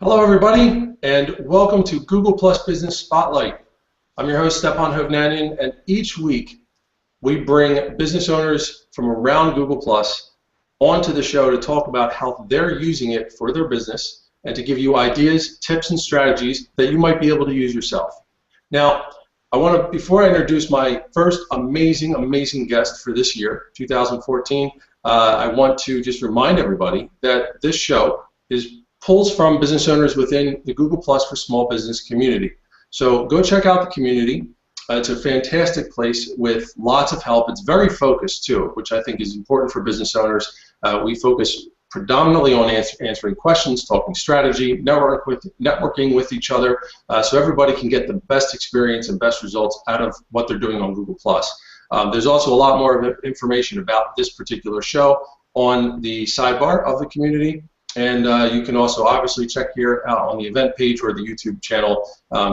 Hello, everybody, and welcome to Google Plus Business Spotlight. I'm your host, Stepan Hovnanian, and each week we bring business owners from around Google Plus onto the show to talk about how they're using it for their business and to give you ideas, tips, and strategies that you might be able to use yourself. Now, before I introduce my first amazing guest for this year, 2014, I want to just remind everybody that this show pulls from business owners within the Google Plus for Small Business community. So go check out the community. It's a fantastic place with lots of help. It's very focused too, which I think is important for business owners. We focus predominantly on answering questions, talking strategy, networking with each other, so everybody can get the best experience and best results out of what they're doing on Google Plus. There's also a lot more information about this particular show on the sidebar of the community. And you can also obviously check here out on the event page or the YouTube channel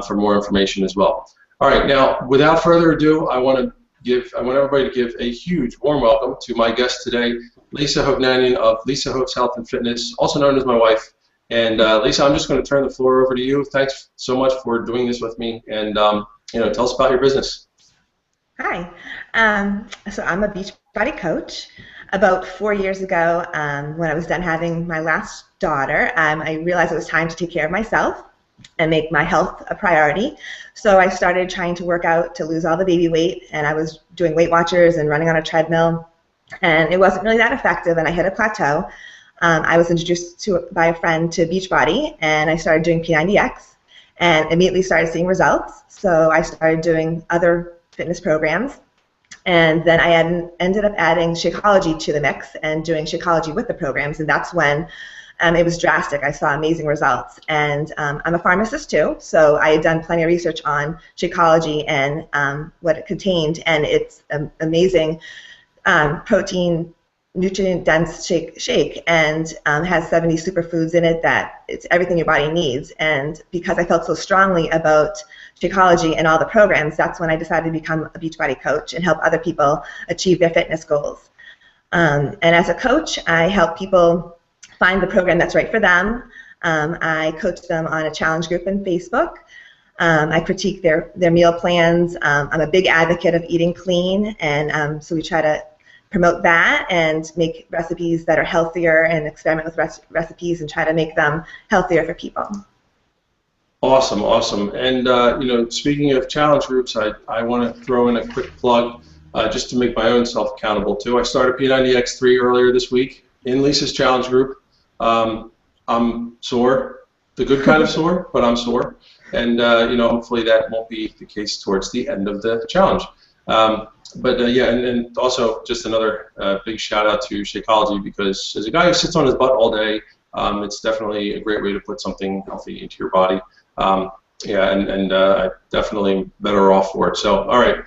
for more information as well. All right, now without further ado, I want everybody to give a huge warm welcome to my guest today, Lisa Hovnanian of Lisahov's Health and Fitness, also known as my wife. And Lisa, I'm just going to turn the floor over to you. Thanks so much for doing this with me, and tell us about your business. Hi, so I'm a Beachbody coach. About 4 years ago, when I was done having my last daughter, I realized it was time to take care of myself and make my health a priority. So I started trying to work out to lose all the baby weight, and I was doing Weight Watchers and running on a treadmill, and it wasn't really that effective, and I hit a plateau. I was introduced by a friend to Beachbody, and I started doing P90X and immediately started seeing results. So I started doing other fitness programs. And then I ended up adding Shakeology to the mix and doing Shakeology with the programs, and that's when it was drastic. I saw amazing results. And I'm a pharmacist too, so I had done plenty of research on Shakeology and what it contained, and it's amazing protein, nutrient-dense shake, and has 70 superfoods in it that it's everything your body needs. And because I felt so strongly about Shakeology and all the programs, that's when I decided to become a Beachbody coach and help other people achieve their fitness goals. And as a coach, I help people find the program that's right for them. I coach them on a challenge group in Facebook. I critique their meal plans. I'm a big advocate of eating clean, and so we try to promote that and make recipes that are healthier and experiment with recipes and try to make them healthier for people. Awesome, awesome. And speaking of challenge groups, I want to throw in a quick plug just to make my own self accountable too. I started P90X3 earlier this week in Lisa's challenge group. I'm sore, the good kind of sore, but I'm sore, and hopefully that won't be the case towards the end of the challenge. And also just another big shout out to Shakeology, because as a guy who sits on his butt all day, it's definitely a great way to put something healthy into your body. I definitely better off for it. So, all right,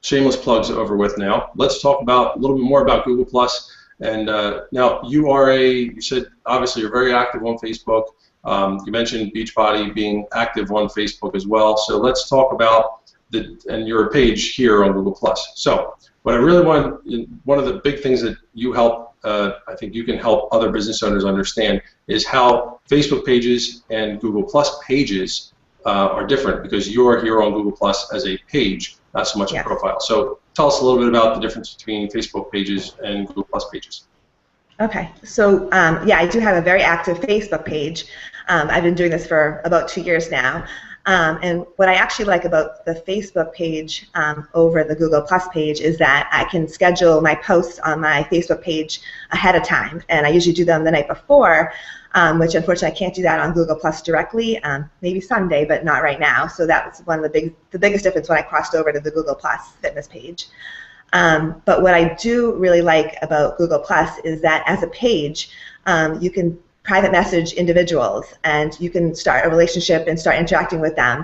shameless plugs over with now. Let's talk about a little bit more about Google Plus. And now you said obviously you're very active on Facebook. You mentioned Beachbody being active on Facebook as well. So let's talk about and your page here on Google Plus. So what I really want, one of the big things that you help, I think you can help other business owners understand, is how Facebook pages and Google Plus pages are different, because you're here on Google Plus as a page, not so much a profile. So tell us a little bit about the difference between Facebook pages and Google Plus pages. Okay, so I do have a very active Facebook page. I've been doing this for about 2 years now. And what I actually like about the Facebook page over the Google Plus page is that I can schedule my posts on my Facebook page ahead of time, and I usually do them the night before, which unfortunately I can't do that on Google Plus directly. Maybe Sunday, but not right now. So that was one of the biggest difference when I crossed over to the Google Plus fitness page. But what I do really like about Google Plus is that as a page, you can private message individuals, and you can start a relationship and start interacting with them.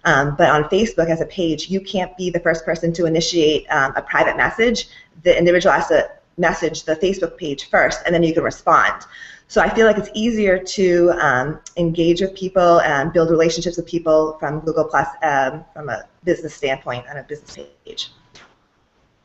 But on Facebook as a page, you can't be the first person to initiate a private message. The individual has to message the Facebook page first, and then you can respond. So I feel like it's easier to engage with people and build relationships with people from Google Plus from a business standpoint on a business page.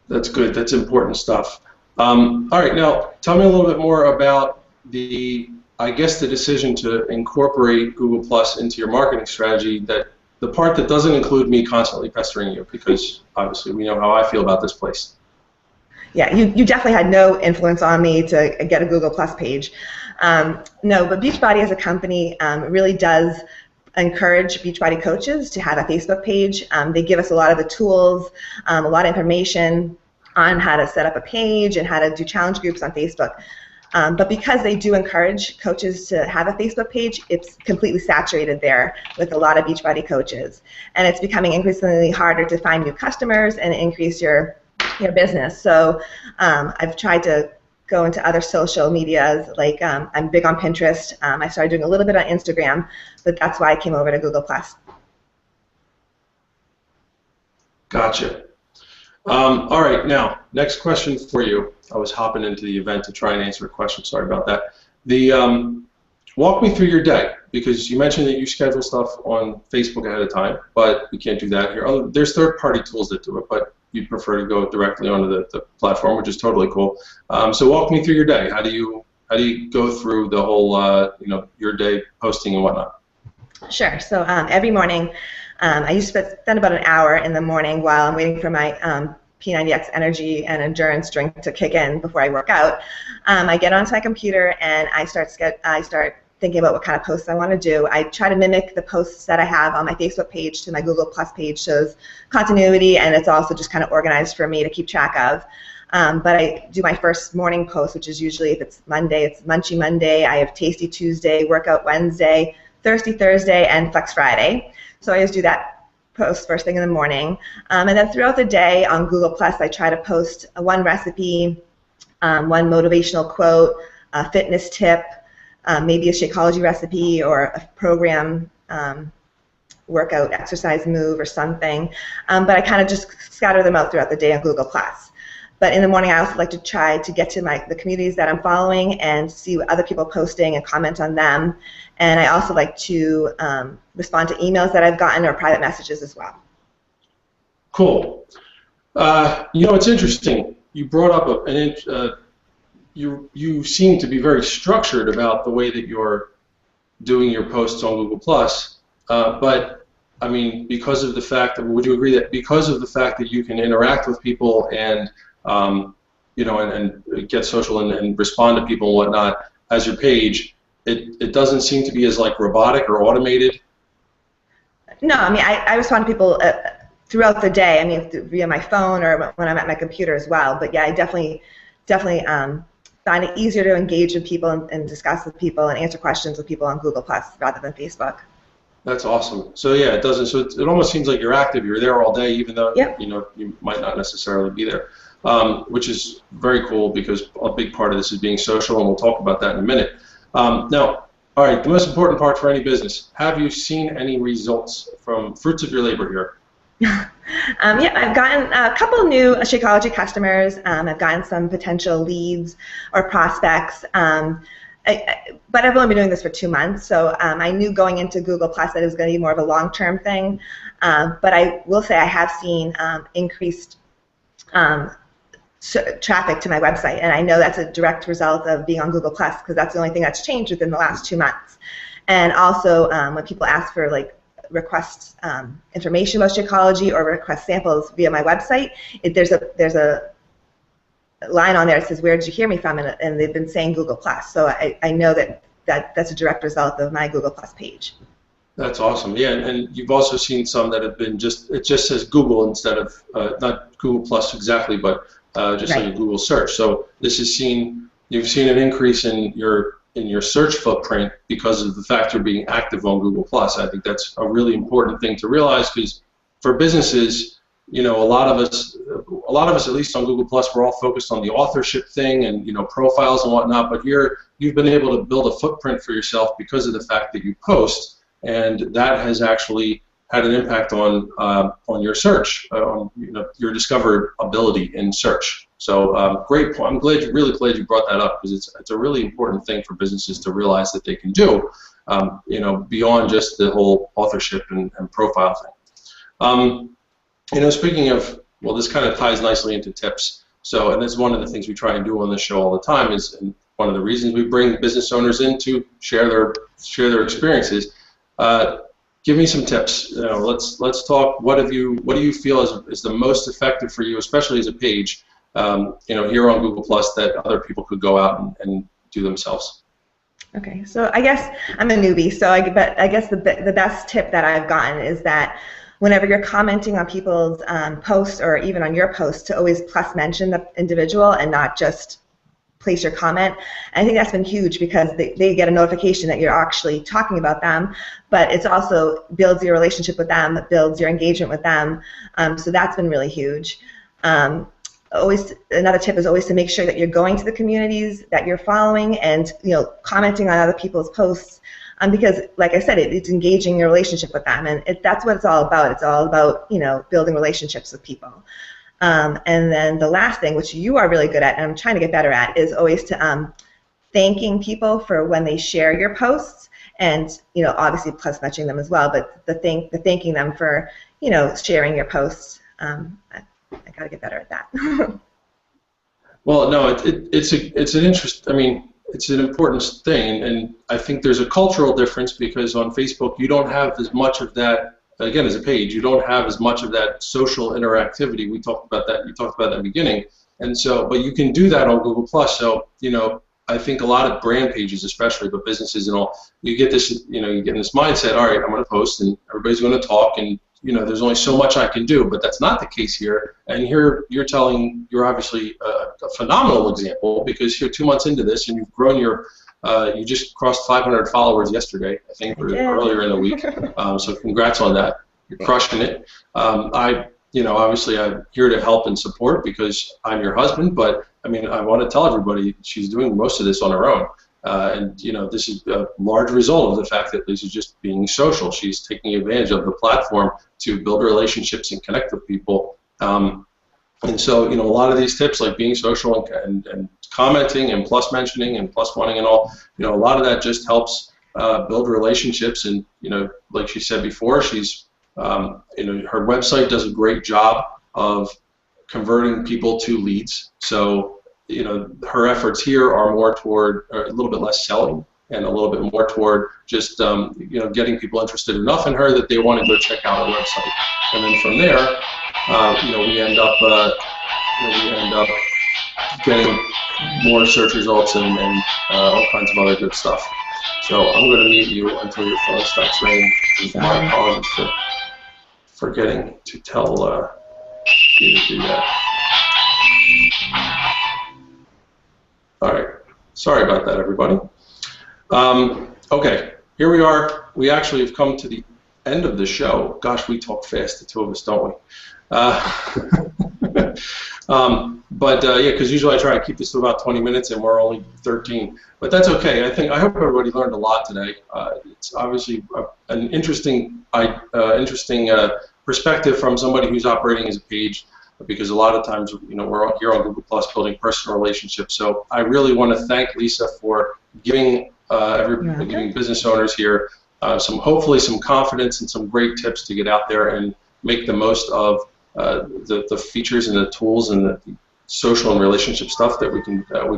That's good. That's important stuff. All right, now tell me a little bit more about the I guess the decision to incorporate Google Plus into your marketing strategy, that the part that doesn't include me constantly pestering you, because obviously we know how I feel about this place. Yeah, you definitely had no influence on me to get a Google Plus page. No, but Beachbody as a company really does encourage Beachbody coaches to have a Facebook page. They give us a lot of the tools, a lot of information on how to set up a page and how to do challenge groups on Facebook. But because they do encourage coaches to have a Facebook page, it's completely saturated there with a lot of Beachbody coaches. And it's becoming increasingly harder to find new customers and increase your business. So I've tried to go into other social medias, like I'm big on Pinterest. I started doing a little bit on Instagram, but that's why I came over to Google+. Gotcha. All right, now, next question for you. I was hopping into the event to try and answer a question. Sorry about that. Walk me through your day, because you mentioned that you schedule stuff on Facebook ahead of time, but we can't do that here. There's third-party tools that do it, but you prefer to go directly onto the platform, which is totally cool. So walk me through your day. How do you go through the whole your day posting and whatnot? Sure. So every morning, I used to spend about an hour in the morning while I'm waiting for my P90X energy and endurance drink to kick in before I work out. I get onto my computer and I start thinking about what kind of posts I want to do. I try to mimic the posts that I have on my Facebook page to my Google Plus page, shows continuity, and it's also just kind of organized for me to keep track of. But I do my first morning post, which is usually, if it's Monday, it's Munchy Monday. I have Tasty Tuesday, Workout Wednesday, Thirsty Thursday, and Flex Friday. So I just do that post first thing in the morning. And then throughout the day on Google Plus, I try to post one recipe, one motivational quote, a fitness tip, maybe a Shakeology recipe or a program workout exercise move or something. But I kind of just scatter them out throughout the day on Google+. But in the morning, I also like to try to get to the communities that I'm following and see what other people are posting and comment on them. And I also like to respond to emails that I've gotten or private messages as well. Cool. It's interesting. You brought up you seem to be very structured about the way that you're doing your posts on Google+. But I mean, because of the fact that, would you agree that because of the fact that you can interact with people and and get social and respond to people and whatnot as your page, it doesn't seem to be as like robotic or automated? No, I mean, I respond to people throughout the day. I mean, via my phone or when I'm at my computer as well. But yeah, I definitely find it easier to engage with people and discuss with people and answer questions with people on Google Plus rather than Facebook. That's awesome. So yeah, it doesn't. So it almost seems like you're active. You're there all day, even though you might not necessarily be there, which is very cool because a big part of this is being social, and we'll talk about that in a minute. Now, all right, the most important part for any business: have you seen any results from fruits of your labor here? Yeah, I've gotten a couple new Shakeology customers. I've gotten some potential leads or prospects. But I've only been doing this for 2 months, so I knew going into Google Plus that it was going to be more of a long-term thing. But I will say I have seen increased traffic to my website, and I know that's a direct result of being on Google Plus because that's the only thing that's changed within the last 2 months. And also, when people ask for request information about Shakeology or request samples via my website, there's a line on there that says, "Where did you hear me from?" and they've been saying Google Plus. So I know that's a direct result of my Google Plus page. That's awesome. Yeah, and you've also seen some that have been it just says Google instead of not Google Plus exactly, but just like a Google search. So you've seen an increase in your search footprint because of the fact you're being active on Google Plus. I think that's a really important thing to realize because for businesses, a lot of us, at least on Google Plus, we're all focused on the authorship thing and profiles and whatnot. But here, you've been able to build a footprint for yourself because of the fact that you post, and that has actually had an impact on your search, your discoverability in search. So great point. I'm really glad you brought that up because it's a really important thing for businesses to realize that they can do, beyond just the whole authorship and profile thing. Speaking of, well, this kind of ties nicely into tips. So, and that's one of the things we try and do on this show all the time is, and one of the reasons we bring business owners in to share their experiences. Give me some tips. Let's talk. What do you feel is the most effective for you, especially as a page, here on Google Plus, that other people could go out and do themselves? Okay, so I guess I'm a newbie, so I guess the best tip that I've gotten is that whenever you're commenting on people's posts or even on your posts, to always plus mention the individual and not just place your comment. And I think that's been huge because they get a notification that you're actually talking about them, but it also builds your relationship with them, builds your engagement with them. So that's been really huge. Another tip is always to make sure that you're going to the communities that you're following and commenting on other people's posts, because like I said, it's engaging your relationship with them, and that's what it's all about. It's all about building relationships with people. And then the last thing, which you are really good at, and I'm trying to get better at, is always to thanking people for when they share your posts, and obviously plus mentioning them as well, but the thanking them for sharing your posts. I got to get better at that. Well, no, it's an interest. I mean, it's an important thing, and I think there's a cultural difference because on Facebook you don't have as much of that. Again, as a page, you don't have as much of that social interactivity. We talked about that. You talked about that in the beginning, and so, but you can do that on Google Plus. So, I think a lot of brand pages, especially, but businesses and all, you get this, you get in this mindset. All right, I'm going to post, and everybody's going to talk, and there's only so much I can do. But that's not the case here. And here you're obviously a phenomenal example because you're 2 months into this, and you've grown you just crossed 500 followers yesterday, I think, or earlier in the week. So congrats on that. You're crushing it. Obviously I'm here to help and support because I'm your husband, but I mean, I want to tell everybody she's doing most of this on her own. And this is a large result of the fact that Lisa's just being social. She's taking advantage of the platform to build relationships and connect with people. And so, a lot of these tips like being social and commenting and plus mentioning and plus wanting and all, a lot of that just helps build relationships. And, like she said before, she's, her website does a great job of converting people to leads. So, her efforts here are more toward a little bit less selling and a little bit more toward just, getting people interested enough in her that they want to go check out her website. And then from there, we end up getting more search results and all kinds of other good stuff. So I'm going to mute you until your phone stops ringing. My apologies for forgetting to tell you to do that. All right. Sorry about that, everybody. Okay, here we are. We actually have come to the end of the show. Gosh, we talk fast, the two of us, don't we? Yeah, because usually I try to keep this to about 20 minutes, and we're only 13. But that's okay. I hope everybody learned a lot today. It's obviously an interesting perspective from somebody who's operating as a page, because a lot of times, we're here on Google Plus building personal relationships. So I really want to thank Lisa for giving giving business owners here hopefully some confidence and some great tips to get out there and make the most of the features and the tools and the social and relationship stuff that we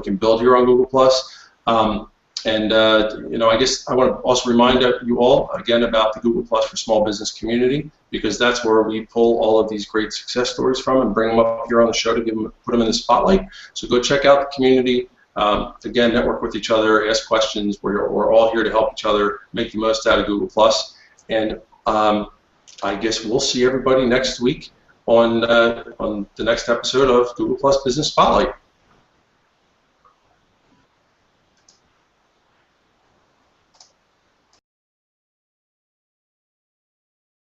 can build here on Google Plus. I guess I want to also remind you all again about the Google Plus for Small Business community, because that's where we pull all of these great success stories from and bring them up here on the show to put them in the spotlight. So go check out the community. Again, network with each other, ask questions. We're all here to help each other make the most out of Google Plus. And I guess we'll see everybody next week on the next episode of Google Plus Business Spotlight.